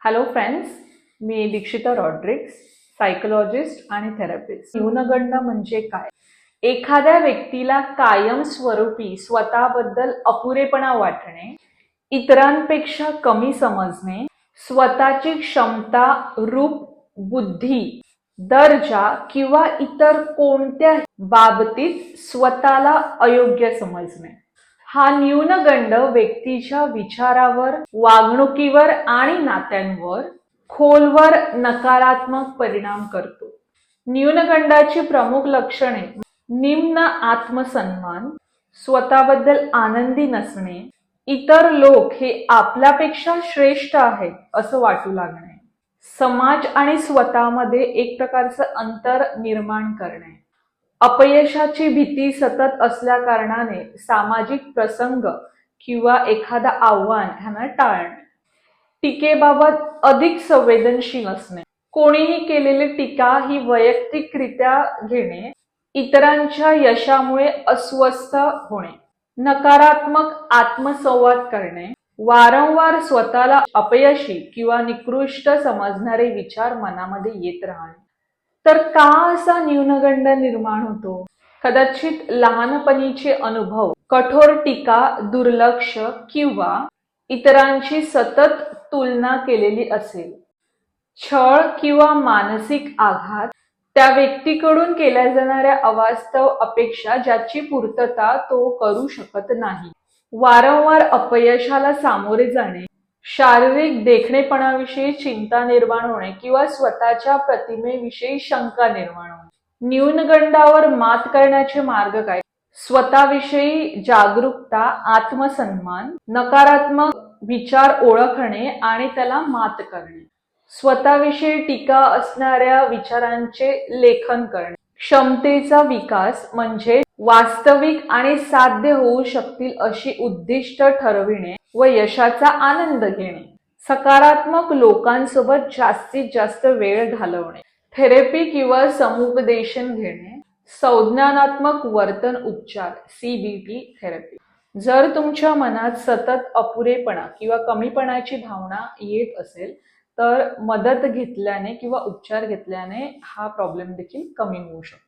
Hello friends, मी दीक्षिता Rodrigues, psychologist आणि therapist. न्यूनगंड म्हणजे काय? एखाद्या व्यक्तीला कायमस्वरूपी स्वतःबद्दल अपुरेपणा वाटणे, इतरांपेक्षा कमी समजणे, स्वतःची क्षमता, रूप, बुद्धी, दर्जा किंवा इतर कोणत्याही बाबतीत स्वतःला अयोग्य समजणे. हा न्यूनगंड व्यक्तीच्या विचारावर, वागणुकीवर आणि नात्यांवर खोलवर नकारात्मक परिणाम करतो. न्यूनगंडाची प्रमुख लक्षणे: निम्न आत्मसन्मान, स्वतःबद्दल आनंदी नसणे, इतर लोक हे आपल्यापेक्षा श्रेष्ठ आहेत असं वाटू लागणे, समाज आणि स्वतःमध्ये एक प्रकारचं अंतर निर्माण करणे, अपयशाची भीती सतत असल्या कारणाने सामाजिक प्रसंग किंवा एखादा आव्हान ह्यांना टाळणे, टीकेबाबत अधिक संवेदनशील असणे, कोणीही केलेली टीका ही वैयक्तिकरित्या घेणे, इतरांच्या यशामुळे अस्वस्थ होणे, नकारात्मक आत्मसंवाद करणे, वारंवार स्वतःला अपयशी किंवा निकृष्ट समजणारे विचार मनामध्ये येत राहणे. तर का असा न्यूनगंड निर्माण होतो? कदाचित लहानपणीचे अनुभव, कठोर टीका, दुर्लक्ष किंवा इतरांची सतत तुलना केलेली असेल, छळ किंवा मानसिक आघात, त्या व्यक्तीकडून केल्या जाणाऱ्या अवास्तव अपेक्षा ज्याची पूर्तता तो करू शकत नाही, वारंवार अपयशाला सामोरे जाणे, शारीरिक देखणेपणाविषयी चिंता निर्माण होणे किंवा स्वतःच्या प्रतिमेविषयी शंका निर्माण होणे. न्यूनगंडावर मात करण्याचे मार्ग काय? स्वतःविषयी जागरूकता, आत्मसन्मान, नकारात्मक विचार ओळखणे आणि त्याला मात करणे, स्वतःविषयी टीका असणाऱ्या विचारांचे लेखन करणे, क्षमतेचा विकास म्हणजे वास्तविक आणि साध्य होऊ शकतील अशी उद्दिष्ट ठरविणे व यशाचा आनंद घेणे, सकारात्मक लोकांसोबत जास्तीत जास्त वेळ घालवणे, थेरपी किंवा समुपदेशन घेणे, संज्ञानात्मक वर्तन उपचार CBT थेरपी. जर तुमच्या मनात सतत अपुरेपणा किंवा कमीपणाची भावना येत असेल तर मदत घेतल्याने किंवा उपचार घेतल्याने हा प्रॉब्लेम देखील कमी होऊ शकतो.